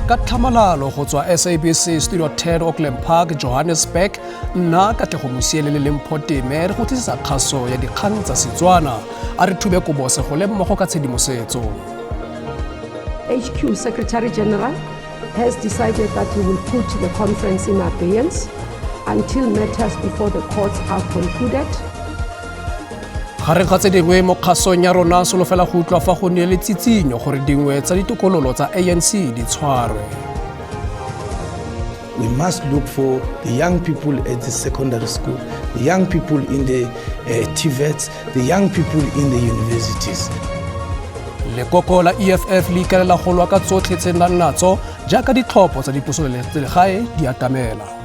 ka tlhamalalo go tswa SABC Studio 10 Auckland Park, Johannesburg, nna Katlego Musiele le Mpho Teme re go tlisitsa kgaso ya dikgang tsa Setswana a re thube kobo segole mmogo ka tshedimosetso. HQ Secretary General has decided that he will put the conference in abeyance until matters before the courts are concluded. Gare ga tse dingwe mo kgasong ya rona solofela go utlwa fa go nnile tsitsinyo gore dingwe tsa ditokololo tsa ANC di tshwarwe. We must look for the young people at the secondary school, the young people in the TVETs, the young people in the universities. Lekoko la EFF le ikalela go lwa ka tsotlhe tse nang natso jaaka ditlhopho tsa dipuso le legae di atamela.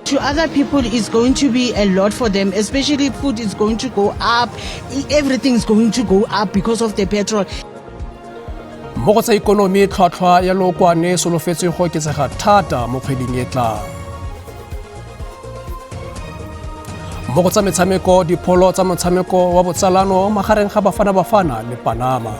To other people, it's going to be a lot for them, especially food is going to go up. Everything is going to go up because of the petrol. Mo go tsa ikonomi tlhwatlhwa ya lookwane solofetse go oketsega thata mo kgweding e tlang. Mo go tsa metshameko dipholo tsa motshameko wa botsalano magareng ga Bafana le Panama.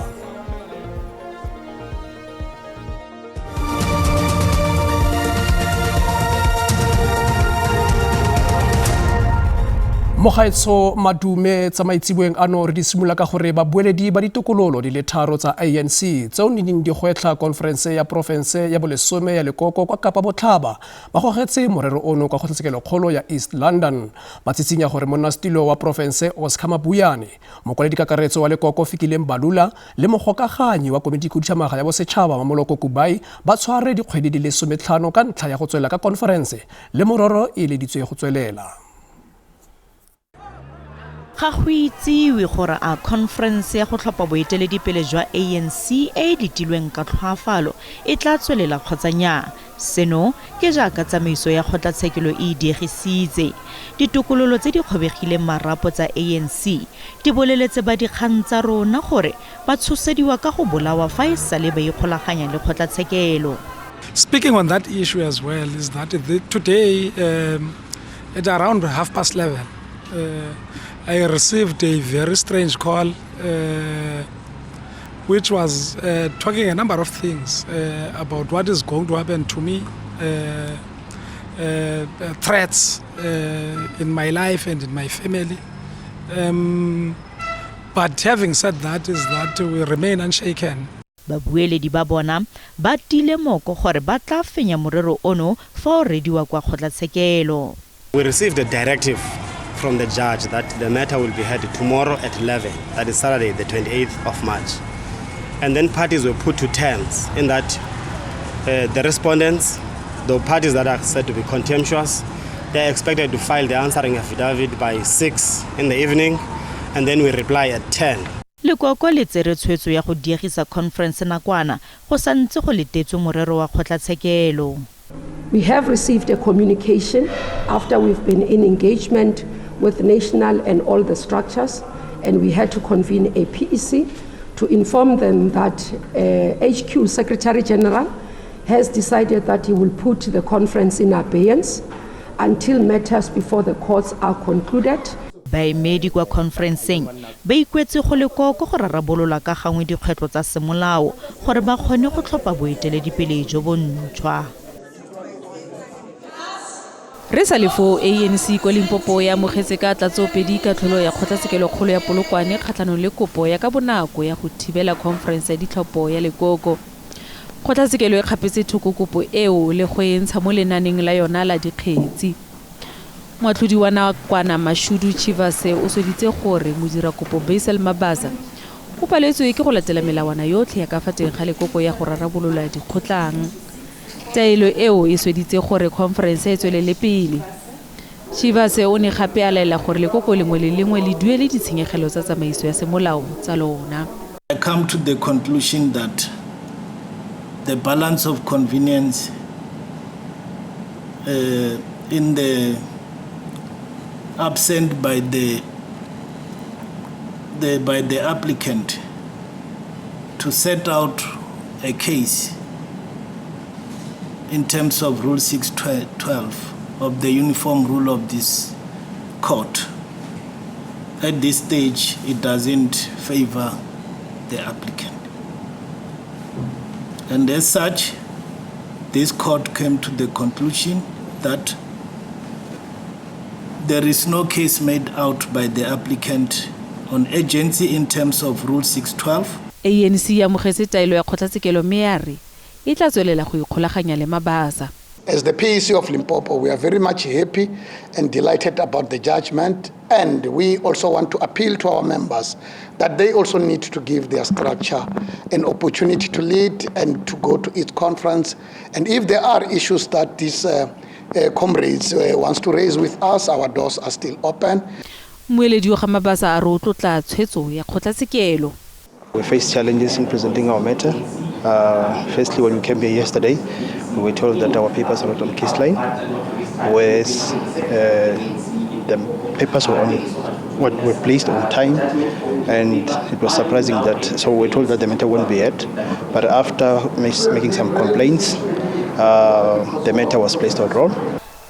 Mogaetso madume tsa maitsibweng ano re di simolola ka gore babueledi ba ditokololo di le tharo tsa ANC tseo di neng di gwetla conference ya province ya bolesome ya Lekoko kwa Kapa Botlhaba ba gogetse morero ono kwa kgotlatshekelo kgolo ya East London ba tsitsinya gore monnasetilo wa province Oscar Mabuyane mokwaledi kakaretso wa Lekoko Fikile Mbalula le mogokaganyi wa komiti khuditšhamaga ya bosetšhaba Mamoloko Kubai ba tshware dikgwedi di le 15 ka ntlha ya go tswela ka conference le mororo e leditswe go tswelela. Ga go itsiwe gore a conference ya go tlhopha boeteledipele jwa ANC e ditilweng ka tlhoafalo e tla tswelela kgotsa nnyaa. Seno ke jaaka tsamaiso ya kgotlatshekelo e diegisitse. Ditokololo tse di kgobegileng marapo tsa ANC di boleletse ba dikgang tsa rona gore ba tshosediwa ka go bolawa fa e sale ba ikgolaganya le kgotlatshekelo. Speaking on that issue as well is that today at around 11:30 I received a very strange call which was talking a number of things about what is going to happen to me, threats in my life and in my family. But having said that is that we remain unshaken. Babueledi ba bona ba tile moko gore ba tla fenya morero ono fa o rediwa kwa kgotlatshekelo. We received a directive from the judge that the matter will be heard tomorrow at 11, that is Saturday, the 28th of March. And then parties were put to terms in that the respondents, the parties that are said to be contemptuous, they're expected to file the answering affidavit by 6 in the evening, and then we reply at 10. Lekoko le tsere tshwetso ya go diegisa conference nakwana go santse go letetswe morero wa kgotlatshekelo. We have received a communication after we've been in engagement with national and all the structures, and we had to convene a PEC to inform them that HQ Secretary General has decided that he will put the conference in abeyance until matters before the courts are concluded. Baemedi kwa conferenceng ba ikwetse go Lekoko go rarabolola ka gangwe dikgwetlo tsa semolao gore ba kgone go tlhopha boeteledipele jo bontšhwa. Re sa lefo ANC kwa Limpopo ya mogetse ka tlatsopedi ka tlholo ya kgotlatshekelo kgolo ya Polokwane kgatlhanong le kopo ya ka bonako ya go thibela conference ya ditlhopho ya Lekoko. Kgotlatshekelo e kgapetse thoko kopo eo le go entsha mo lenaneng la yona la dikgetsi. Moatlhodi wa nakwana Mashudu Chivase o sweditse gore modirakopo Basil Mabaza o paletswe ke go latela melawana yotlhe ya ka fa teng ga Lekoko ya go rarabolola dikgotlang. Taelo eo e sweditse gore conference e tswelele pele. Chivase o ne gape a laela gore Lekoko lengwe le lengwe le duele ditshenyegelo tsa tsamaiso ya semolao tsa lona. I come to the conclusion that the balance of convenience in the absent by the applicant to set out a case in terms of Rule 612 of the uniform rule of this court. At this stage, it doesn't favor the applicant. And as such, this court came to the conclusion that there is no case made out by the applicant on agency in terms of Rule 612. ANC ya mogetse taelo ya kgotlatshekelo mme ya re e tla tswelela go ikgolaganya le mabasa. As the PEC of Limpopo, we are very much happy and delighted about the judgment, and we also want to appeal to our members that they also need to give their structure an opportunity to lead and to go to its conference. And if there are issues that these comrades wants to raise with us, our doors are still open. Moeledi wa mabasa a re o tlotla tshwetso ya kgotlatshekelo. We face challenges in presenting our matter. Firstly, when we came here yesterday, we were told that our papers are not on case line, whereas the papers were placed on time, and it was surprising that, so we were told that the matter won't be heard, but after making some complaints, the matter was placed on roll.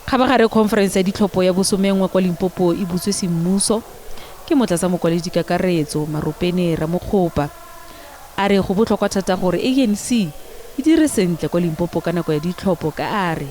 Kgabagare conference ya ditlhopho ya bosomengwe kwa Limpopo e butswe semmuso ke motlatsa mokwaledi kakaretso Maropene Ramokgopa. A re go botlhokwa thata gore ANC e dire sentle kwa Limpopo ka nako ya ditlhopho ka are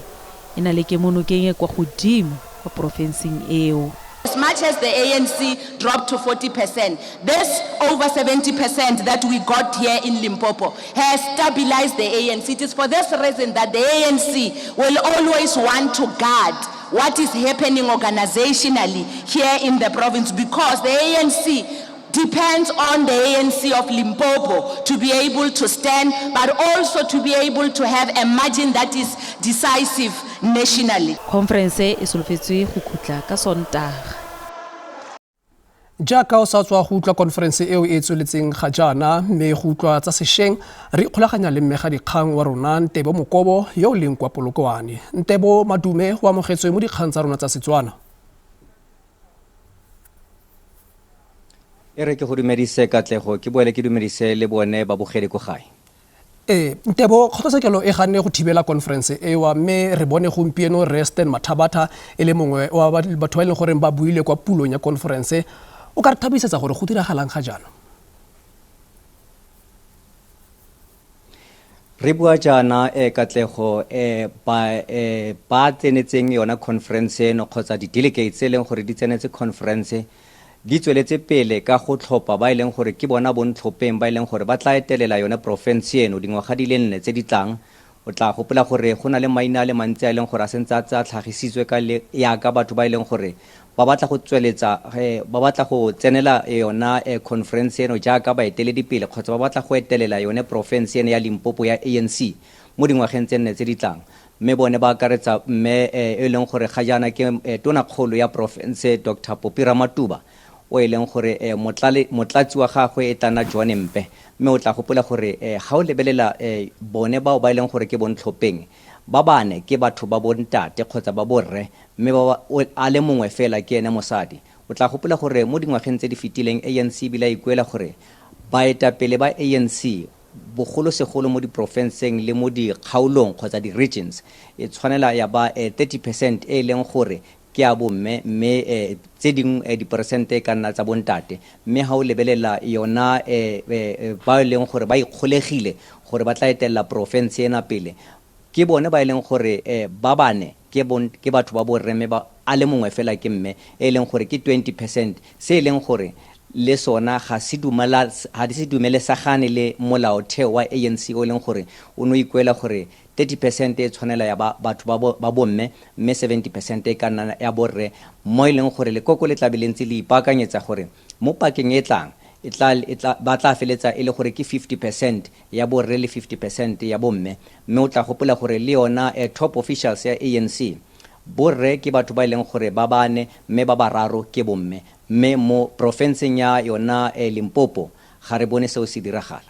e na le kemonokeng kwa godimo kwa profenseng eo. As much as the ANC dropped to 40%, this over 70% that we got here in Limpopo has stabilized the ANC. It is for this reason that the ANC will always want to guard what is happening organizationally here in the province, because the ANC depends on the ANC of Limpopo to be able to stand, but also to be able to have a margin that is decisive nationally. Conference e solofetswe go khutla ka Sontaga. Jaaka o sa tswa go utlwa conference eo e tsweletseng ga jaana mme go utlwa tsa sešeng re ikgolaganya le mmega dikgang wa rona Ntebo Mokobo yo o leng kwa Polokwane. Ntebo Madume o amogetswe mo dikgang tsa rona tsa Setswana. E re ke go dumedise Katlego ke boele ke dumedise le bone ba bogedi go gae. Ntebo kgotlatshekelo e ganne go thibela conference ewa mme re bone gompieno Resten Mathabata e le mongwe wa batho ba ile gore ba buile kwa pulong ya conference o ka re thabisetsa gore go diragalang ga jana. Re bua jana Katlego ba tsenetseng yona conference no kgotsa di delegates e leng gore di tsenetse conference di tsweletse pele ka go tlhopha ba ileng gore ke bona bontlhopheng ba ileng gore ba tla etelela yone province eno dingwaga di le nne tse di tlang. O tla gopola gore go na le maina le mantsi a ileng gore a sentse a tlhagisitswe ka le yaka batho ba ileng gore ba batla go tsweletsa ba batla go tsenela yona conference eno jaaka ba eteledi pele kgotsa ba batla go etelela yone province eno ya Limpopo ya ANC mo dingwageng tse nne tse di tlang. Mme bone ba akaretsa mme e leng gore ga jana ke tonakgolo ya province Dr. Popi Ramathuba o e leng gore motlatsi wa gagwe e tana John Mpe. Mme o tla gopola gore ga o lebelela bone bao ba ileng gore ke bontlhopheng ba bane ke batho ba bontate kgotsa ba borre mme a le mongwe fela ke ene mosadi. O tla gopola gore mo dingwageng tse di fetileng ANC bila ikuela gore baetapele ba ANC bogolo segolo mo diprofenseng le mo dikgaolong kgotsa di-regions e tshwanela ya ba 30% e leng gore ke a bomme mme tse dingwe diperesente ka nna tsa bontate. Mme ha o lebelela yona ba leng gore ba ikgolegile gore ba tla etela province ena pele ke bone ba leng gore ba bane ke batho ba borre mme ba a le mongwe fela ke mme e leng gore ke 20% se leng gore le sona ga se dumelesagane le molaotheo wa ANC o leng gore o no ikuela gore 30% e tshwanela ya batho ba bomme mme 70% e ka nna ya borre mo ileng gore lekoko le tlabilentse le ipakanyetsa gore mo pakeng e tlang ba tla feletsa e le gore ke 50% ya borre le 50% ya bomme. Mme o tla gopola gore le yona top officials ya ANC borre ke batho ba ileng gore ba bane mme ba bararo ke bomme. Mme mo provinceng ya yona Limpopo ga re bone seo se diragala.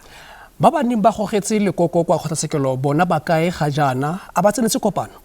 Ba ba neng ba gogetse lekoko kwa kgotlatshekelo bona ba kae ga jana a ba tsenetse kopano?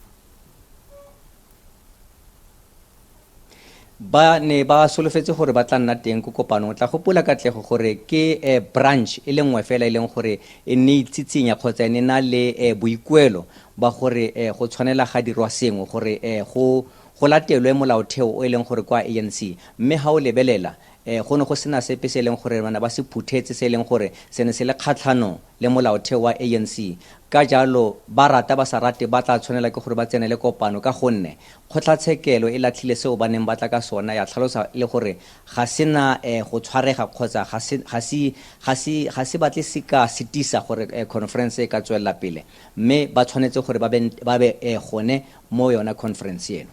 Ba ne ba solofetse gore ba tla nna teng ko kopano. O tla gopola Katlego gore ke branch e le nngwe fela e leng gore e ne itsitsenya kgotsa ne na le boikuelo ba gore go tshwanela ga dirwa sengwe gore go latelwe molaotheo o e leng gore kwa ANC. Mme ha o lebelela go ne go sena sepe se leng gore bana ba se phuthetse se leng gore se ne se le kgatlhano le molaotheo wa ANC. ka jalo ba rata ba sa rate ba tla tshwanela ke gore ba tsenele kopano ka gonne kgotlatshekelo e latlhile seo ba neng ba tla ka sona ya tlhalosa le gore ga sena go tshwarega kgotsa ga se batle seka setisa gore conference e ka tswelela pele mme ba tshwanetse gore ba be gone mo yona conference eno.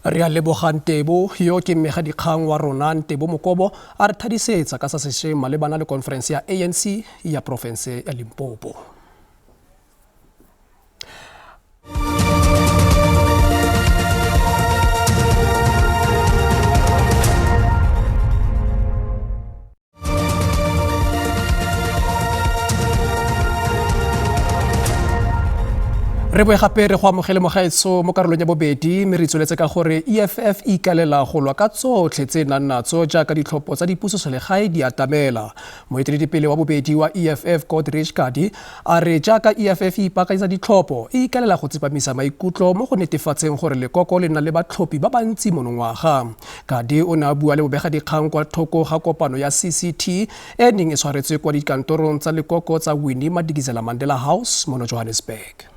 Re a lebogang Ntebo yo ke mmegadikgang wa rona Ntebo Mokobo a re thadisetsa ka sa sešeng malebana le conference ya ANC ya province ya Limpopo. Re boe gape re go amogele mogaetso mo karolong ya bobedi mme re tsweletse ka gore EFF e ikalela go lwa ka tsotlhe tse nang natso jaaka ditlhopho tsa dipuso-selegae di atamela. Moeteledipele wa bobedi wa EFF Godrich Kadi a re jaaka EFF e ipaakanyetsa ditlhopho e ikalela go tsepamisa maikutlo mo go netefatseng gore lekoko le nna le batlhophi ba bantsi monongwaga. Kadi o ne a bua le bobegadikgang kwa thoko ga kopano ya CCT e neng e tshwaretswe kwa dikantorong tsa lekoko tsa Winnie Madikizela Mandela House mo Johannesburg.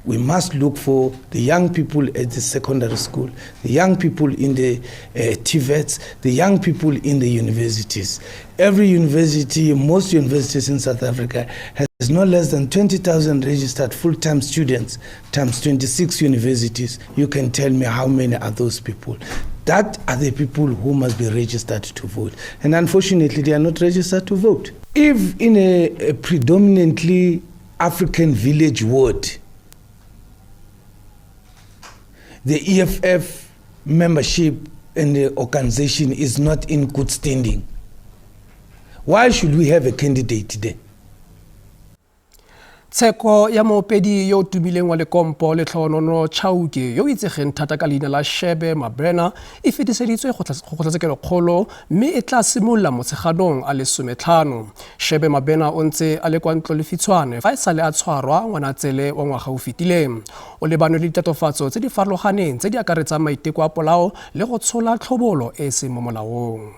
We must look for the young people at the secondary school, the young people in the TVETs, the young people in the universities. Every university, most universities in South Africa has no less than 20,000 registered full-time students times 26 universities. You can tell me how many are those people. That are the people who must be registered to vote. And unfortunately, they are not registered to vote. If in a predominantly African village ward, the EFF membership and the organization is not in good standing, why should we have a candidate there? Tsheko ya moopedi yo tubileng wa lekompo le Tlhonono Chauke yo itsegeng thata ka leina la Shebe Mabena e fetiseditswe go kgotlatshekelo kgolo mme e tla simolola motsheganong a le 15. Shebe Mabena o ntse a le kwa ntlo lefitshwane fa e sale a tshwarwa Ngwanatsele wa ngwaga o fetileng. O lebane le ditatofatso tse di farologaneng tse di akaretsang maiteko a polao le go tshola tlhobolo e se mo molaong.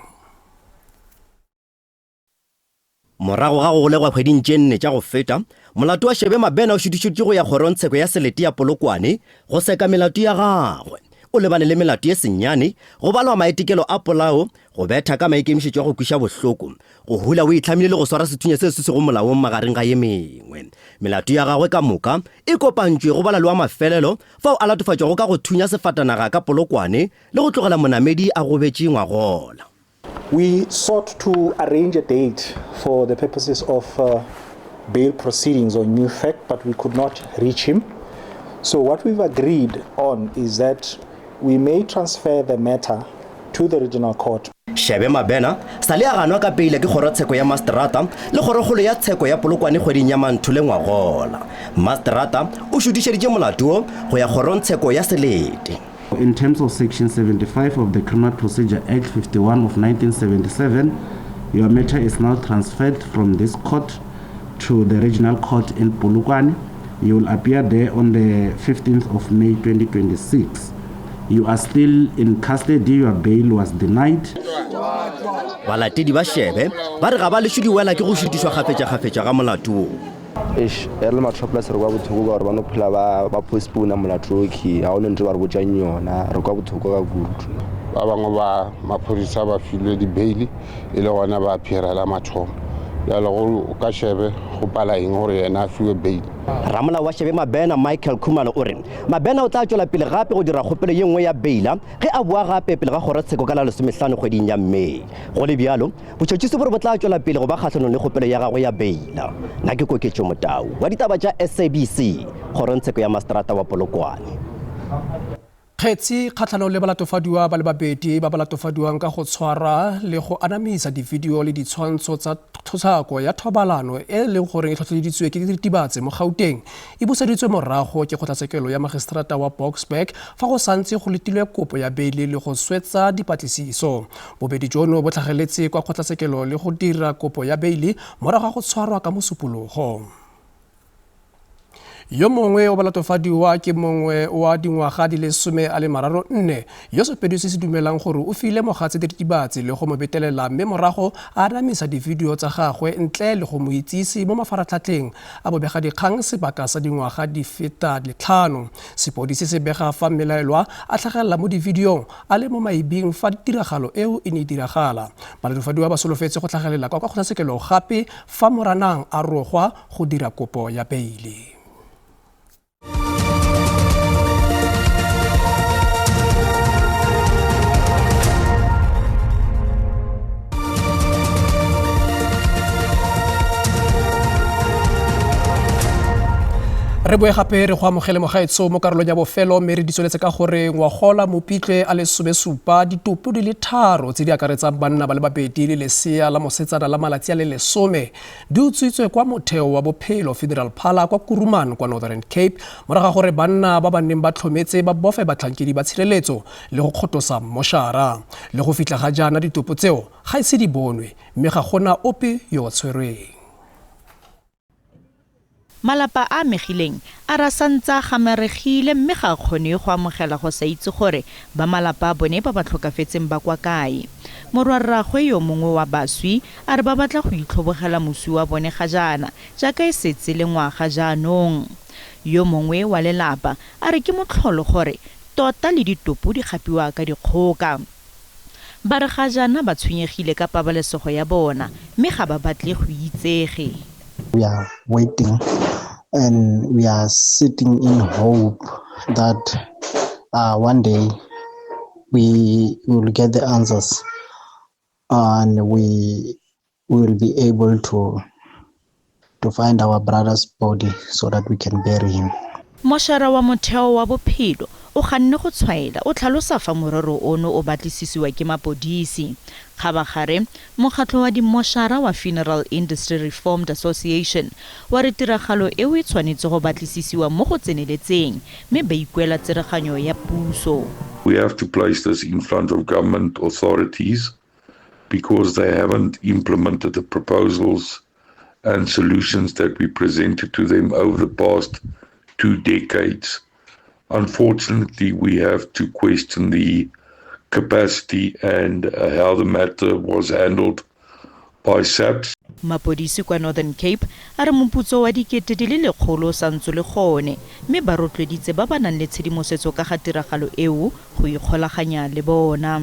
Morago ga go legwa kgweding tše 4 tša go feta, molato wa Shebe Mabena o šutišitšwe go ya kgorotsheko ya selete ya Polokwane go seka melato ya gagwe. O lebane le melato e senyane, go balwa maetekelo a polao, go betha ka maikemišetšo go kwiša bohloko, go hula o itlhamile le go swara sethunya se se go molaong magareng ga ye mengwe. Melato ya gagwe ka moka e kopantšwe go bala le wa mafelelo fa o a latofatšwa go ka go thunya sefatanaga ka Polokwane le go tlogela monamedi a go betše ngwagola. We sought to arrange a date for the purposes of bail proceedings on New Fact, but we could not reach him. So what we've agreed on is that we may transfer the matter to the regional court. Shebe Mabena sale a ganwa ka peile ke kgorotsheko ya Masterata le kgorogolo ya tsheko ya Polokwane kgweding ya Manthule ngwagola. Masterata o šutišeditše molato go ya kgorotsheko ya selete. In terms of Section 75 of the Criminal Procedure Act 51 of 1977, your matter is now transferred from this court to the regional court in Polokwane. You will appear there on the 15th of May 2026. You are still in custody. Your bail was denied. Balatedi ba Shebe ba re ga ba le šudiwela ke go šutišwa gafetša ga molato. Le matropolis re kwa bothoko ka gore ba no phela ba postpone molato ke ha o ne ntse ba re botsang yona re kwa bothoko ka kudu. Ba bangwe ba maphodisa ba filwe di bail e le gona ba phirela mathomo ya le go ka Shebe go pala eng gore yena a fiwe bail. Ramola wa Shebe Mabena Michael Khumalo o re Mabena o tla tswela pele gape go dira kgopelo ye nngwe ya baila ge a boa gape pele ga kgorotsheko ka la 15 kgweding ya Mei. Go le bjalo botšhotšhisi bo re bo tla tswela pele go ba kgatlhanong le kgopelo ya gagwe ya baila. Nna ke Koketšo Motau wa ditaba tša SABC kgorotsheko ya Masterata wa Polokwane. Kgetsi kgatlhanong le balatofadiwa ba le babedi ba balatofadiwang ka go tshwara le go anamisa divideo le ditshwantsho tsa tlhotlhako ya thobalano e leng gore e tlhotlheleditswe ke diritibatsi mo Gauteng e buseditswe morago ke kgotlatshekelo ya magistrata wa Boksburg fa go santse go letilwe kopo ya beile le go swetsa dipatlisiso. Bobedi jono bo tlhageletse kwa kgotlatshekelo le go dira kopo ya beile morago ga go tshwarwa ka mosupologo. yo mongwe o balatofadiwa ke mongwe wa dingwaga di le 34 yo sepedisi se dumelang gore o file mogatse diritibatsi le go mo betelela mme morago a anamisa dividio tsa gagwe ntle le go mo itsise mo mafaratlhatlheng a bobegadikgang sebaka sa dingwaga di feta 5. Sepodisi se bega fa mmelaelwa a tlhagelela mo dividiong a le mo maibing fa tiragalo eo e ne diragala. Balatofadiwa ba solofetse go tlhagelela kwa kgotlatshekelo gape fa Moranang a rogwa go dira kopo ya beile. Re boe gape re go amogele mogaetso mo karolong ya bofelo mme re di tsweletse ka gore ngwagola mopitlwe a le 17 ditopo di le 3 tse di akaretsang banna ba le babedi le lesea la mosetsana la malatsi a le 10 di utswitswe kwa motheo wa bophelo Federal Phala kwa Kuruman kwa Northern Cape morago gore banna ba neng ba tlhometse ba bofe batlhankedi ba tshireletso le go kgotosa moshara le go fitla ga jana ditopo tseo ga ise di bonwe mme ga gona ope yo tshwerweng. Malapa a megileng a rasantsa gameregile mme ga kgone go amogela go sa itse gore ba malapa bone ba ba tlhokafetseng ba kwa kae. Morwarragwe yo mongwe wa baswi a re ba batla go itlhobogela moswi wa bone ga jana jaaka e setse le ngwaga jaanong. Yo mongwe wa lelapa a re ke motlholo gore tota le ditopo di gapiwa ka dikgoka. Ba re ga jana ba tshwenyegile ka pabalesego ya bona mme ga ba batle go itsege. We are waiting and we are sitting in hope that one day we will get the answers and we will be able to find our brother's body so that we can bury him. Moshara wa motheo wa bophelo o ganne go tshwaela o tlhalosa fa morero ono o batlisisiwa ke mapodisi. Khabagare mokgatlho wa dimoshara wa Funeral Industry Reformed Association wa re tiragalo e o tshwanetse go batlisisiwa mo go tseneletseng mme ba ikuela tsereganyo ya puso. We have to place this in front of government authorities because they haven't implemented the proposals and solutions that we presented to them over the past 2 decades. Unfortunately, we have to question the capacity and how the matter was handled by SAPS. Mapodisi kwa Northern Cape a re moputso wa dikete di le 100 sa ntse le gone mme ba rotloeditse ba ba nang le tshedimosetso ka ga tiragalo eo go ikgolaganya le bona.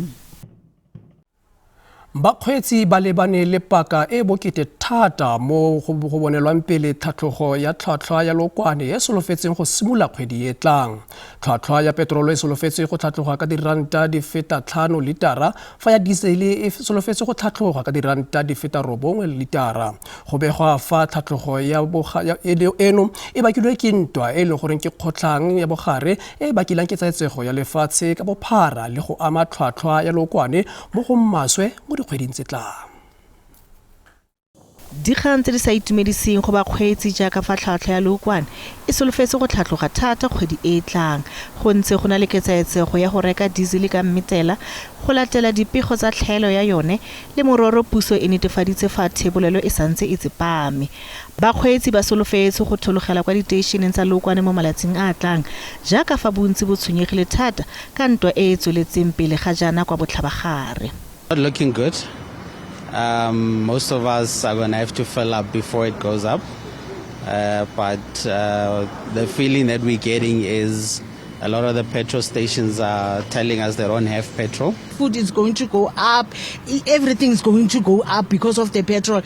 Bakgweetsi ba lebane le paka e bokete thata mo go bonelwang pele tlhatlhogo ya tlhwatlhwa ya lokwane e solofetseng go simolola kgwedi e tlang. Tlhwatlhwa ya petrolo e solofetse go tlhatlhoga ka diranta di feta 5 litara fa ya diesel e solofetse go tlhatlhoga ka diranta di feta 9 litara. Go begwa fa tlhatlhogo ya eno e bakilwe ke ntwa e leng gore ke kgotlang ya bogare e bakilang ke tsaetsego ya lefatshe ka bophara le go ama tlhwatlhwa ya lokwane mo go maswe mo kgweding tse tlang. Dikgang tse di sa itumediseng go bakgweetsi jaaka fa tlhwatlhwa ya lookwane e solofetse go tlhatlhoga thata kgwedi e tlang go ntse go na le ketsaetsego ya go reka diesel ka mmetela go latela dipego tsa tlhaelo ya yone le mororo puso e netefaditse fa thebolelo e santse e tsepame. Bakgweetsi ba solofetse go thologela kwa diteišeneng tsa lookwane mo malatsing a tlang jaaka fa bontsi bo tshwenyegile thata ka ntwa e e tsweletseng pele ga jana kwa Botlhabagare. Not looking good. Most of us are going to have to fill up before it goes up. But the feeling that we're getting is a lot of the petrol stations are telling us they don't have petrol. Food is going to go up. Everything is going to go up because of the petrol.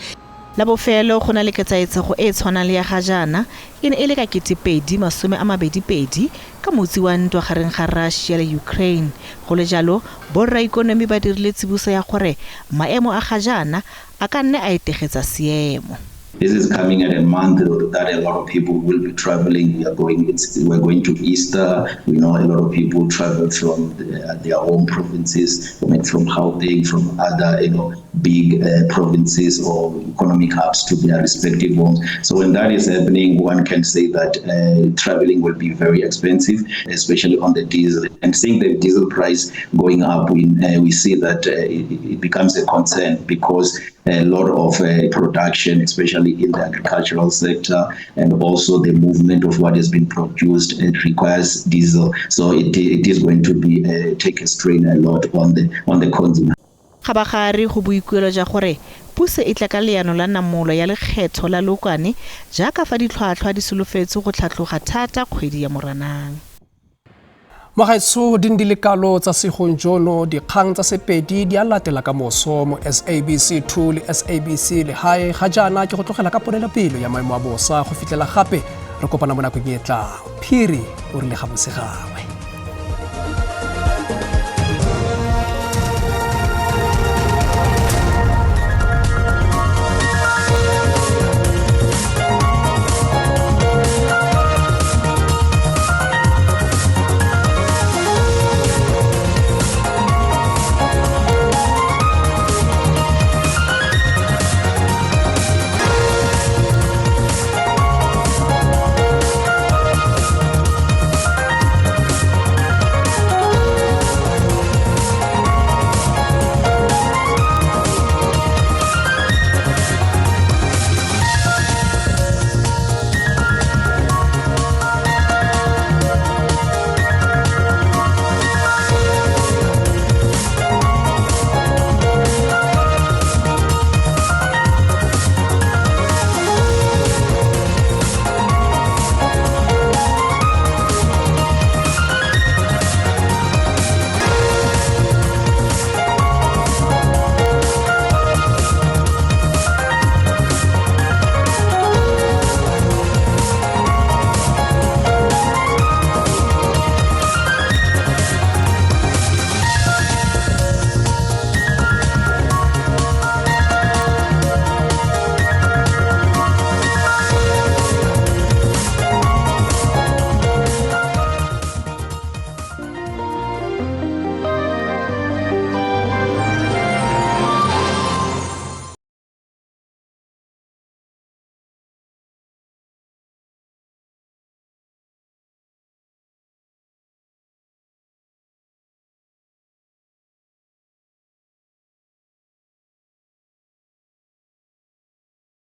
La bofelo go na le ketsaetsego e tshwana le ya ga jana e ne e le ka 2022 ka motsi wa ntwa gareng ga Russia le Ukraine. Go le jalo borra ikonomi ba dirile tsibuso ya gore maemo a ga jana a ka nne a etegetsa seemo. This is coming at a month that a lot of people will be traveling. We're going to Easter. We know a lot of people travel from their home provinces, from Gauteng, from other big provinces or economic hubs to their respective homes. So when that is happening, one can say that traveling will be very expensive, especially on the diesel. And seeing the diesel price going up, we see that it becomes a concern because a lot of production, especially especially in the agricultural sector, and also the movement of what has been produced. It requires diesel, so it is going to be take a strain a lot on the consumer. Gabagare go boikuelo ja gore puso e tla ka leano la namolo ya lekgetho la Leokwane jaaka fa ditlhwatlhwa di solofetse go tlhatloga thata kgwedi ya Moranang. Magaetso di le kalo tsa segonjono dikgang tsa sepedi di a latela ka moso mo SABC2 le SABC le hae ga jana ke go tlogela ka ponelopele ya maemo a bosa go fitlela gape re kopana mo nakong e tlang. Phiri o rile ga bosegangwe.